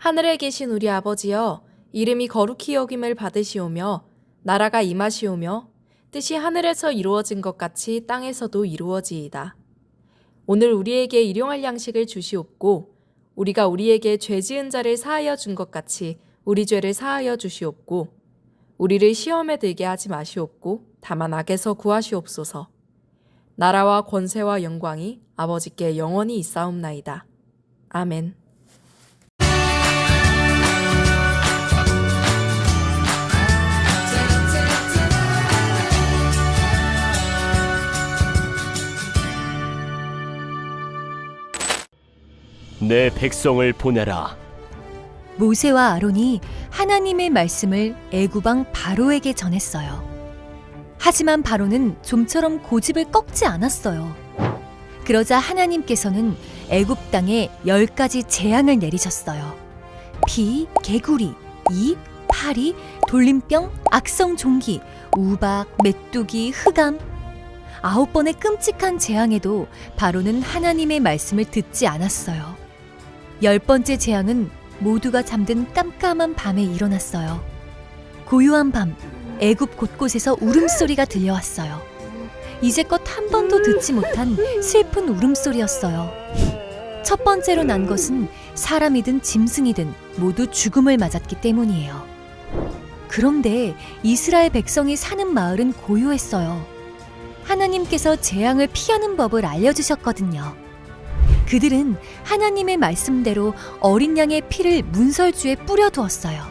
하늘에 계신 우리 아버지여, 이름이 거룩히 여김을 받으시오며 나라가 임하시오며 뜻이 하늘에서 이루어진 것 같이 땅에서도 이루어지이다. 오늘 우리에게 일용할 양식을 주시옵고 우리가 우리에게 죄 지은 자를 사하여 준 것 같이 우리 죄를 사하여 주시옵고 우리를 시험에 들게 하지 마시옵고 다만 악에서 구하시옵소서. 나라와 권세와 영광이 아버지께 영원히 있사옵나이다. 아멘. 내 백성을 보내라. 모세와 아론이 하나님의 말씀을 애굽 왕 바로에게 전했어요. 하지만 바로는 좀처럼 고집을 꺾지 않았어요. 그러자 하나님께서는 애굽 땅에 10가지 재앙을 내리셨어요. 비, 개구리, 입, 파리, 돌림병, 악성 종기, 우박, 메뚜기, 흑암. 9번의 끔찍한 재앙에도 바로는 하나님의 말씀을 듣지 않았어요. 10번째 재앙은 모두가 잠든 깜깜한 밤에 일어났어요. 고요한 밤, 애굽 곳곳에서 울음소리가 들려왔어요. 이제껏 한 번도 듣지 못한 슬픈 울음소리였어요. 첫 번째로 난 것은 사람이든 짐승이든 모두 죽음을 맞았기 때문이에요. 그런데 이스라엘 백성이 사는 마을은 고요했어요. 하나님께서 재앙을 피하는 법을 알려주셨거든요. 그들은 하나님의 말씀대로 어린 양의 피를 문설주에 뿌려두었어요.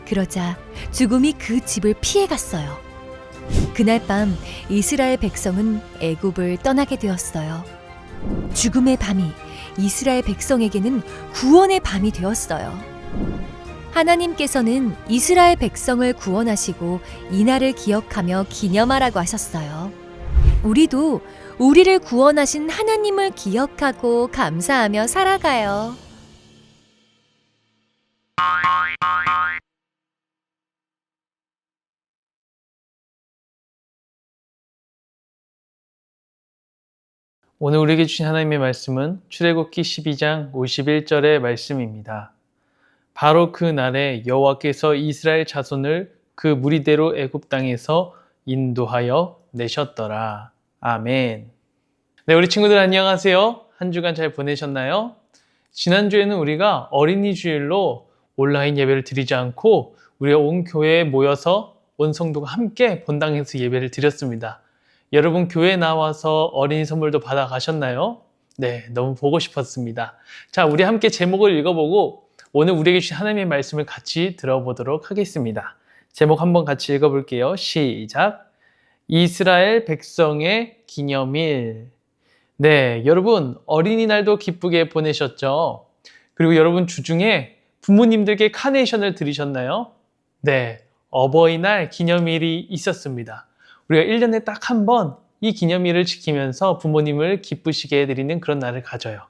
그러자 죽음이 그 집을 피해갔어요. 그날 밤 이스라엘 백성은 애굽을 떠나게 되었어요. 죽음의 밤이 이스라엘 백성에게는 구원의 밤이 되었어요. 하나님께서는 이스라엘 백성을 구원하시고 이날을 기억하며 기념하라고 하셨어요. 우리도 우리를 구원하신 하나님을 기억하고 감사하며 살아가요. 오늘 우리에게 주신 하나님의 말씀은 출애굽기 12장 51절의 말씀입니다. 바로 그 날에 여호와께서 이스라엘 자손을 그 무리대로 애굽 땅에서 인도하여 내셨더라. 아멘. 네, 우리 친구들 안녕하세요. 한 주간 잘 보내셨나요? 지난주에는 우리가 어린이 주일로 온라인 예배를 드리지 않고 우리가 온 교회에 모여서 온 성도가 함께 본당에서 예배를 드렸습니다. 여러분 교회에 나와서 어린이 선물도 받아 가셨나요? 네, 너무 보고 싶었습니다. 자, 우리 함께 제목을 읽어보고 오늘 우리에게 주신 하나님의 말씀을 같이 들어보도록 하겠습니다. 제목 한번 같이 읽어볼게요. 시작. 이스라엘 백성의 기념일. 네, 여러분 어린이날도 기쁘게 보내셨죠? 그리고 여러분 주중에 부모님들께 카네이션을 드리셨나요? 네, 어버이날 기념일이 있었습니다. 우리가 1년에 딱 한 번 이 기념일을 지키면서 부모님을 기쁘시게 해드리는 그런 날을 가져요.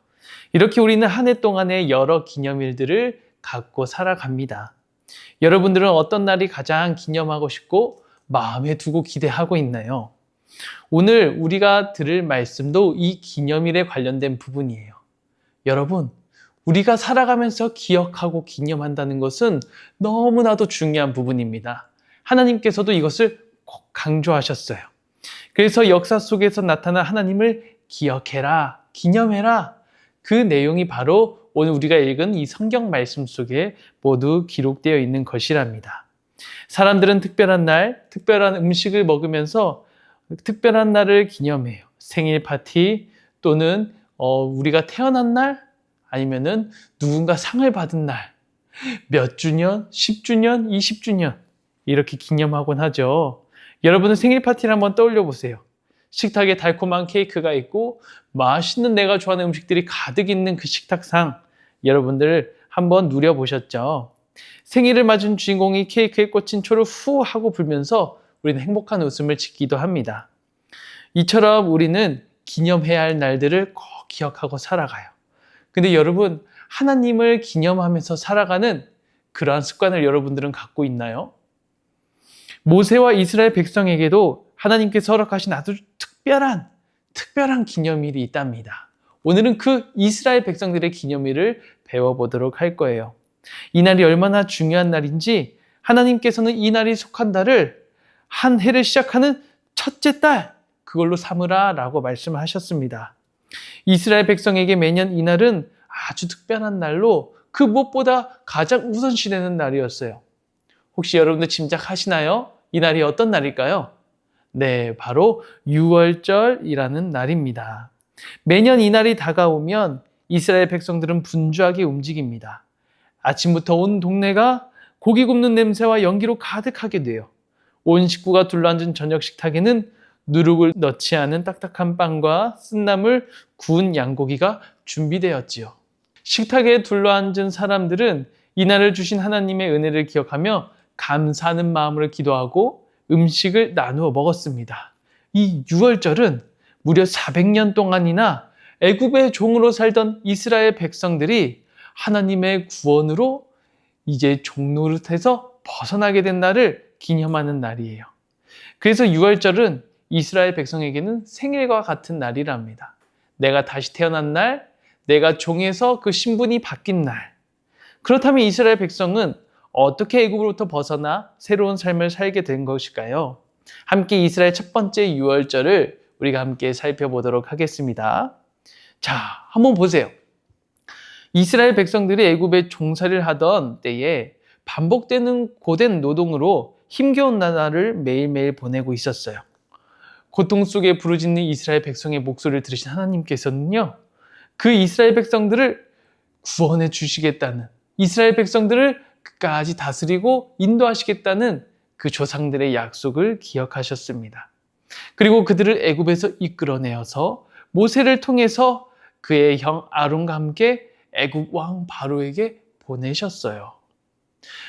이렇게 우리는 한 해 동안의 여러 기념일들을 갖고 살아갑니다. 여러분들은 어떤 날이 가장 기념하고 싶고 마음에 두고 기대하고 있나요? 오늘 우리가 들을 말씀도 이 기념일에 관련된 부분이에요. 여러분, 우리가 살아가면서 기억하고 기념한다는 것은 너무나도 중요한 부분입니다. 하나님께서도 이것을 꼭 강조하셨어요. 그래서 역사 속에서 나타난 하나님을 기억해라, 기념해라. 그 내용이 바로 오늘 우리가 읽은 이 성경 말씀 속에 모두 기록되어 있는 것이랍니다. 사람들은 특별한 날, 특별한 음식을 먹으면서 특별한 날을 기념해요. 생일 파티 또는 우리가 태어난 날 아니면은 누군가 상을 받은 날, 몇 주년, 10주년, 20주년 이렇게 기념하곤 하죠. 여러분은 생일 파티를 한번 떠올려 보세요. 식탁에 달콤한 케이크가 있고 맛있는 내가 좋아하는 음식들이 가득 있는 그 식탁상 여러분들 한번 누려보셨죠? 생일을 맞은 주인공이 케이크에 꽂힌 초를 후 하고 불면서 우리는 행복한 웃음을 짓기도 합니다. 이처럼 우리는 기념해야 할 날들을 꼭 기억하고 살아가요. 근데 여러분, 하나님을 기념하면서 살아가는 그러한 습관을 여러분들은 갖고 있나요? 모세와 이스라엘 백성에게도 하나님께서 허락하신 아주 특별한 기념일이 있답니다. 오늘은 그 이스라엘 백성들의 기념일을 배워보도록 할 거예요. 이 날이 얼마나 중요한 날인지 하나님께서는 이 날이 속한 달을 한 해를 시작하는 첫째 달, 그걸로 삼으라 라고 말씀을 하셨습니다. 이스라엘 백성에게 매년 이 날은 아주 특별한 날로 그 무엇보다 가장 우선시되는 날이었어요. 혹시 여러분들 짐작하시나요? 이 날이 어떤 날일까요? 네, 바로 유월절이라는 날입니다. 매년 이 날이 다가오면 이스라엘 백성들은 분주하게 움직입니다. 아침부터 온 동네가 고기 굽는 냄새와 연기로 가득하게 돼요. 온 식구가 둘러앉은 저녁 식탁에는 누룩을 넣지 않은 딱딱한 빵과 쓴나물 구운 양고기가 준비되었지요. 식탁에 둘러앉은 사람들은 이날을 주신 하나님의 은혜를 기억하며 감사하는 마음으로 기도하고 음식을 나누어 먹었습니다. 이 유월절은 무려 400년 동안이나 애굽의 종으로 살던 이스라엘 백성들이 하나님의 구원으로 이제 종노릇에서 벗어나게 된 날을 기념하는 날이에요. 그래서 유월절은 이스라엘 백성에게는 생일과 같은 날이랍니다. 내가 다시 태어난 날, 내가 종에서 그 신분이 바뀐 날. 그렇다면 이스라엘 백성은 어떻게 애굽으로부터 벗어나 새로운 삶을 살게 된 것일까요? 함께 이스라엘 첫 번째 유월절을 우리가 함께 살펴보도록 하겠습니다. 자, 한번 보세요. 이스라엘 백성들이 애굽에 종살이를 하던 때에 반복되는 고된 노동으로 힘겨운 나날을 매일매일 보내고 있었어요. 고통 속에 부르짖는 이스라엘 백성의 목소리를 들으신 하나님께서는요, 그 이스라엘 백성들을 구원해 주시겠다는, 이스라엘 백성들을 끝까지 다스리고 인도하시겠다는 그 조상들의 약속을 기억하셨습니다. 그리고 그들을 애굽에서 이끌어내어서 모세를 통해서 그의 형 아론과 함께 애굽 왕 바로에게 보내셨어요.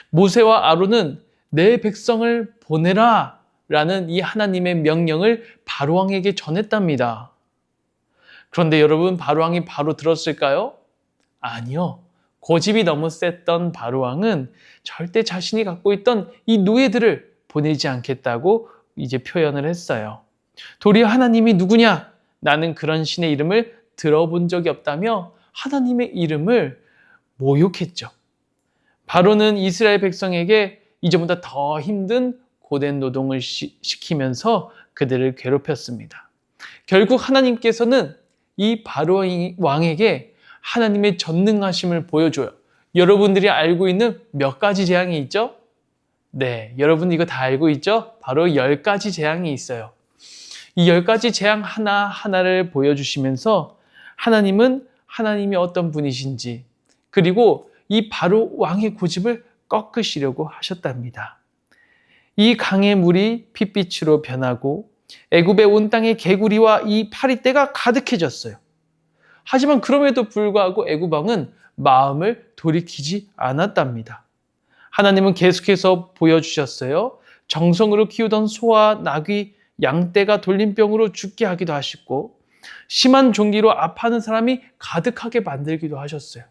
모세와 아론은 내 백성을 보내라 라는 이 하나님의 명령을 바로 왕에게 전했답니다. 그런데 여러분, 바로 왕이 바로 들었을까요? 아니요. 고집이 너무 셌던 바로 왕은 절대 자신이 갖고 있던 이 노예들을 보내지 않겠다고 이제 표현을 했어요. 도리어 하나님이 누구냐? 나는 그런 신의 이름을 들어본 적이 없다며 하나님의 이름을 모욕했죠. 바로는 이스라엘 백성에게 이전보다 더 힘든 고된 노동을 시키면서 그들을 괴롭혔습니다. 결국 하나님께서는 이 바로 왕에게 하나님의 전능하심을 보여줘요. 여러분들이 알고 있는 몇 가지 재앙이 있죠? 네, 여러분 이거 다 알고 있죠? 바로 10가지 재앙이 있어요. 이 10가지 재앙 하나하나를 보여주시면서 하나님은 하나님이 어떤 분이신지, 그리고 이 바로 왕의 고집을 꺾으시려고 하셨답니다. 이 강의 물이 핏빛으로 변하고 애굽의 온 땅에 개구리와 이 파리떼가 가득해졌어요. 하지만 그럼에도 불구하고 애굽 왕은 마음을 돌이키지 않았답니다. 하나님은 계속해서 보여주셨어요. 정성으로 키우던 소와 나귀, 양떼가 돌림병으로 죽게 하기도 하시고 심한 종기로 아파하는 사람이 가득하게 만들기도 하셨어요.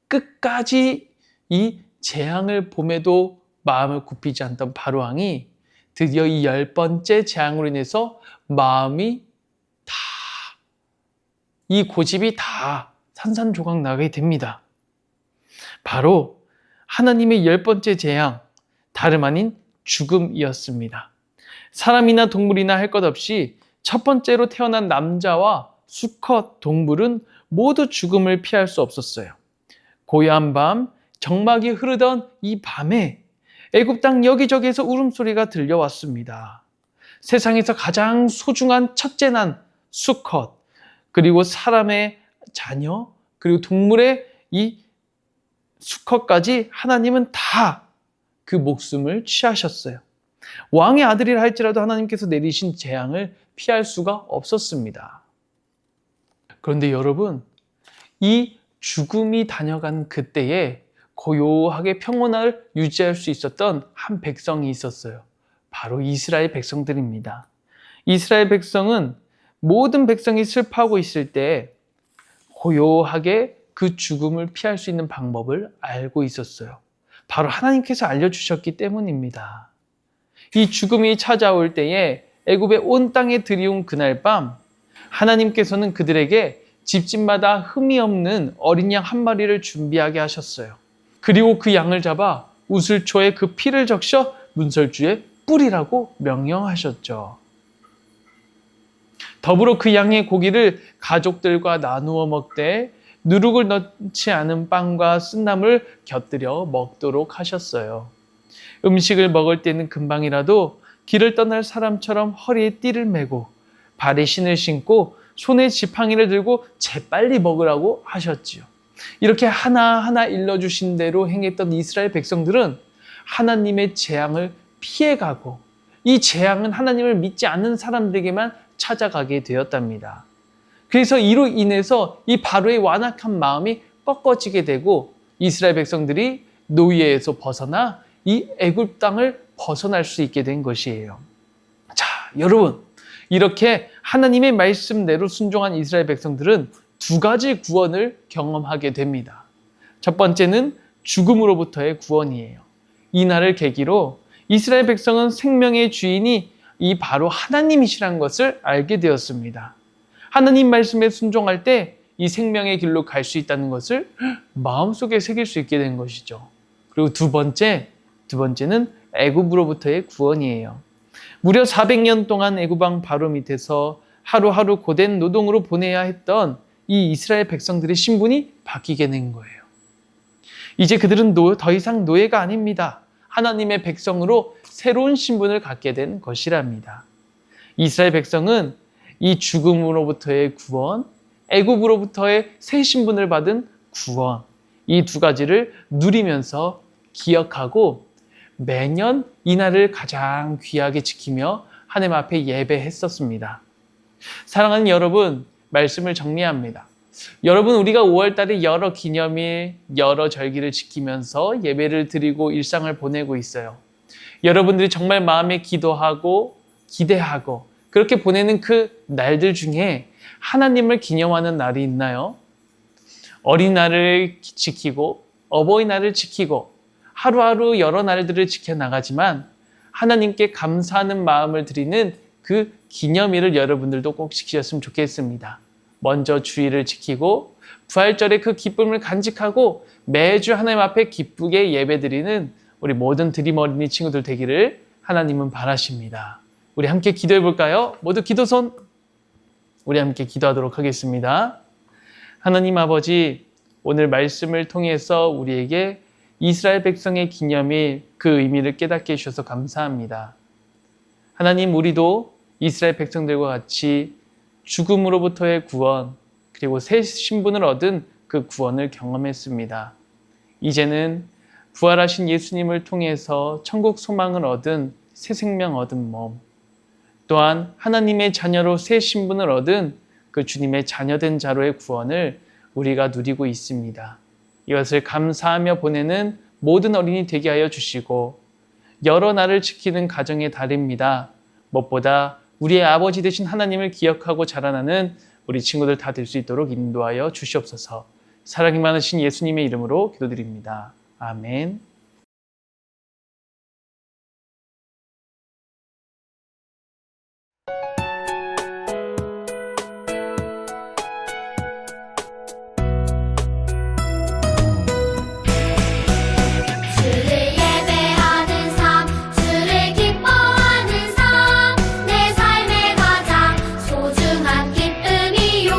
끝까지 이 재앙을 봄에도 마음을 굽히지 않던 바로 왕이 드디어 이 10번째 재앙으로 인해서 마음이 다, 이 고집이 다 산산조각 나게 됩니다. 바로 하나님의 10번째 재앙, 다름 아닌 죽음이었습니다. 사람이나 동물이나 할 것 없이 첫 번째로 태어난 남자와 수컷 동물은 모두 죽음을 피할 수 없었어요. 고요한 밤, 정막이 흐르던 이 밤에 애굽 땅 여기저기에서 울음소리가 들려왔습니다. 세상에서 가장 소중한 첫째 난 수컷, 그리고 사람의 자녀, 그리고 동물의 이 수컷까지 하나님은 다 그 목숨을 취하셨어요. 왕의 아들이라 할지라도 하나님께서 내리신 재앙을 피할 수가 없었습니다. 그런데 여러분, 이 죽음이 다녀간 그때에 고요하게 평온을 유지할 수 있었던 한 백성이 있었어요. 바로 이스라엘 백성들입니다. 이스라엘 백성은 모든 백성이 슬퍼하고 있을 때 고요하게 그 죽음을 피할 수 있는 방법을 알고 있었어요. 바로 하나님께서 알려주셨기 때문입니다. 이 죽음이 찾아올 때에 애굽의 온 땅에 들이온 그날 밤, 하나님께서는 그들에게 집집마다 흠이 없는 어린 양 한 마리를 준비하게 하셨어요. 그리고 그 양을 잡아 우슬초에 그 피를 적셔 문설주에 뿌리라고 명령하셨죠. 더불어 그 양의 고기를 가족들과 나누어 먹되 누룩을 넣지 않은 빵과 쓴나물 곁들여 먹도록 하셨어요. 음식을 먹을 때는 금방이라도 길을 떠날 사람처럼 허리에 띠를 메고 발에 신을 신고 손에 지팡이를 들고 재빨리 먹으라고 하셨지요. 이렇게 하나하나 일러주신 대로 행했던 이스라엘 백성들은 하나님의 재앙을 피해가고 이 재앙은 하나님을 믿지 않는 사람들에게만 찾아가게 되었답니다. 그래서 이로 인해서 이 바로의 완악한 마음이 꺾어지게 되고 이스라엘 백성들이 노예에서 벗어나 이 애굽 땅을 벗어날 수 있게 된 것이에요. 자, 여러분, 이렇게 하나님의 말씀대로 순종한 이스라엘 백성들은 두 가지 구원을 경험하게 됩니다. 첫 번째는 죽음으로부터의 구원이에요. 이 날을 계기로 이스라엘 백성은 생명의 주인이 이 바로 하나님이시라는 것을 알게 되었습니다. 하나님 말씀에 순종할 때 이 생명의 길로 갈 수 있다는 것을 마음속에 새길 수 있게 된 것이죠. 그리고 두 번째는 애굽으로부터의 구원이에요. 무려 400년 동안 애굽 왕 바로 밑에서 하루하루 고된 노동으로 보내야 했던 이 이스라엘 백성들의 신분이 바뀌게 된 거예요. 이제 그들은 더 이상 노예가 아닙니다. 하나님의 백성으로 새로운 신분을 갖게 된 것이랍니다. 이스라엘 백성은 이 죽음으로부터의 구원, 애굽으로부터의 새 신분을 받은 구원, 이 두 가지를 누리면서 기억하고 매년 이 날을 가장 귀하게 지키며 하나님 앞에 예배했었습니다. 사랑하는 여러분, 말씀을 정리합니다. 여러분, 우리가 5월달에 여러 기념일, 여러 절기를 지키면서 예배를 드리고 일상을 보내고 있어요. 여러분들이 정말 마음에 기도하고 기대하고 그렇게 보내는 그 날들 중에 하나님을 기념하는 날이 있나요? 어린날을 지키고 어버이날을 지키고 하루하루 여러 날들을 지켜나가지만 하나님께 감사하는 마음을 드리는 그 기념일을 여러분들도 꼭 지키셨으면 좋겠습니다. 먼저 주일을 지키고 부활절의 그 기쁨을 간직하고 매주 하나님 앞에 기쁘게 예배드리는 우리 모든 드림 어린이 친구들 되기를 하나님은 바라십니다. 우리 함께 기도해 볼까요? 모두 기도손. 우리 함께 기도하도록 하겠습니다. 하나님 아버지, 오늘 말씀을 통해서 우리에게 이스라엘 백성의 기념일 그 의미를 깨닫게 해주셔서 감사합니다. 하나님, 우리도 이스라엘 백성들과 같이 죽음으로부터의 구원, 그리고 새 신분을 얻은 그 구원을 경험했습니다. 이제는 부활하신 예수님을 통해서 천국 소망을 얻은 새 생명 얻은 몸, 또한 하나님의 자녀로 새 신분을 얻은 그 주님의 자녀된 자로의 구원을 우리가 누리고 있습니다. 이것을 감사하며 보내는 모든 어린이 되게 하여 주시고 여러 날을 지키는 가정의 달입니다. 무엇보다 우리의 아버지 되신 하나님을 기억하고 자라나는 우리 친구들 다 될 수 있도록 인도하여 주시옵소서. 사랑이 많으신 예수님의 이름으로 기도드립니다. 아멘. 주를 예배하는 삶, 주를 기뻐하는 삶, 내 삶의 가장 소중한 기쁨이요.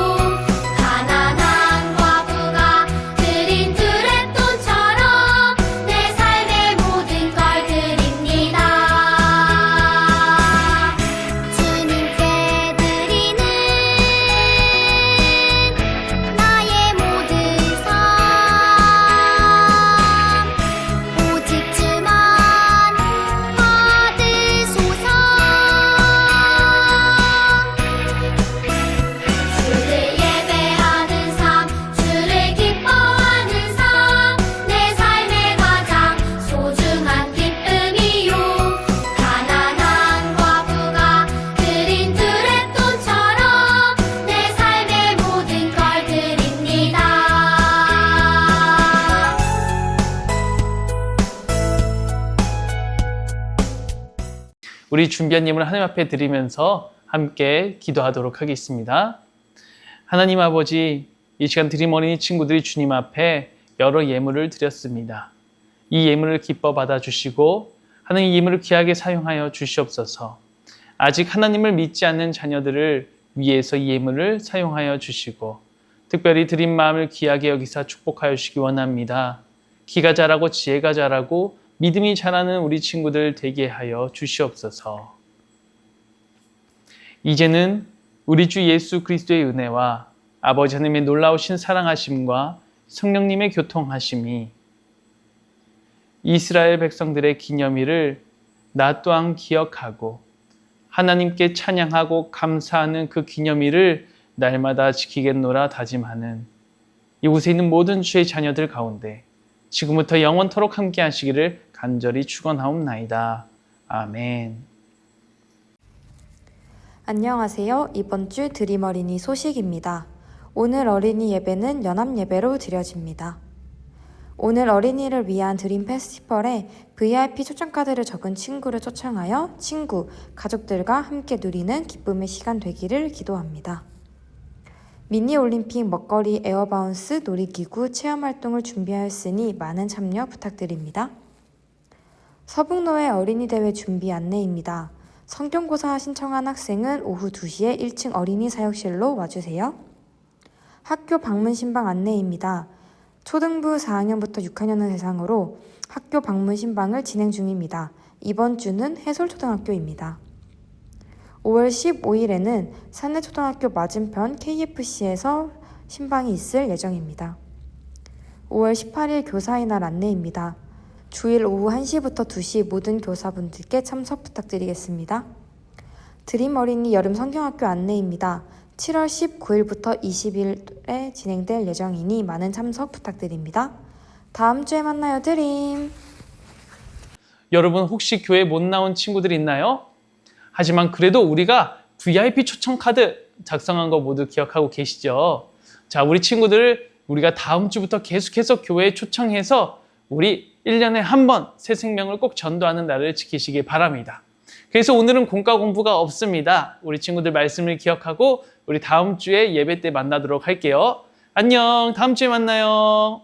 가난한 과부가 드린 두랩돈처럼 내 삶의 모든 걸 드립니다. 주님께 드리는 나의 모든 삶, 오직 주만 받으소서. 주를 예배하는 삶, 주를 기뻐하는 삶, 내 삶의 가장 소중한 기쁨이요. 가난한 과부가 드린 두랩돈처럼 내 삶의 모든 걸 드립니다. 우리 준비한 예물을 하나님 앞에 드리면서 함께 기도하도록 하겠습니다. 하나님 아버지, 이 시간 드림 어린이 친구들이 주님 앞에 여러 예물을 드렸습니다. 이 예물을 기뻐 받아주시고 하나님 예물을 귀하게 사용하여 주시옵소서. 아직 하나님을 믿지 않는 자녀들을 위해서 이 예물을 사용하여 주시고 특별히 드린 마음을 귀하게 여기사 축복하여 주시기 원합니다. 기가 자라고 지혜가 자라고 믿음이 자라는 우리 친구들 되게 하여 주시옵소서. 이제는 우리 주 예수 그리스도의 은혜와 아버지 하나님의 놀라우신 사랑하심과 성령님의 교통하심이 이스라엘 백성들의 기념일을 나 또한 기억하고 하나님께 찬양하고 감사하는 그 기념일을 날마다 지키겠노라 다짐하는 이곳에 있는 모든 주의 자녀들 가운데 지금부터 영원토록 함께 하시기를 간절히 축원하옵나이다. 아멘. 안녕하세요. 이번 주 드림 어린이 소식입니다. 오늘 어린이 예배는 연합 예배로 드려집니다. 오늘 어린이를 위한 드림 페스티벌에 VIP 초청카드를 적은 친구를 초청하여 친구, 가족들과 함께 누리는 기쁨의 시간 되기를 기도합니다. 미니올림픽 먹거리 에어바운스 놀이기구 체험활동을 준비하였으니 많은 참여 부탁드립니다. 서북로의 어린이대회 준비 안내입니다. 성경고사 신청한 학생은 오후 2시에 1층 어린이 사역실로 와주세요. 학교 방문 신방 안내입니다. 초등부 4학년부터 6학년을 대상으로 학교 방문 신방을 진행 중입니다. 이번 주는 해솔초등학교입니다. 5월 15일에는 산내초등학교 맞은편 KFC에서 신방이 있을 예정입니다. 5월 18일 교사의 날 안내입니다. 주일 오후 1시부터 2시 모든 교사분들께 참석 부탁드리겠습니다. 드림 어린이 여름 성경학교 안내입니다. 7월 19일부터 20일에 진행될 예정이니 많은 참석 부탁드립니다. 다음 주에 만나요, 드림. 여러분 혹시 교회 못 나온 친구들 있나요? 하지만 그래도 우리가 VIP 초청 카드 작성한 거 모두 기억하고 계시죠? 자, 우리 친구들을 우리가 다음 주부터 계속해서 교회에 초청해서 우리 1년에 한 번 새 생명을 꼭 전도하는 날을 지키시기 바랍니다. 그래서 오늘은 공과 공부가 없습니다. 우리 친구들 말씀을 기억하고 우리 다음 주에 예배 때 만나도록 할게요. 안녕, 다음 주에 만나요.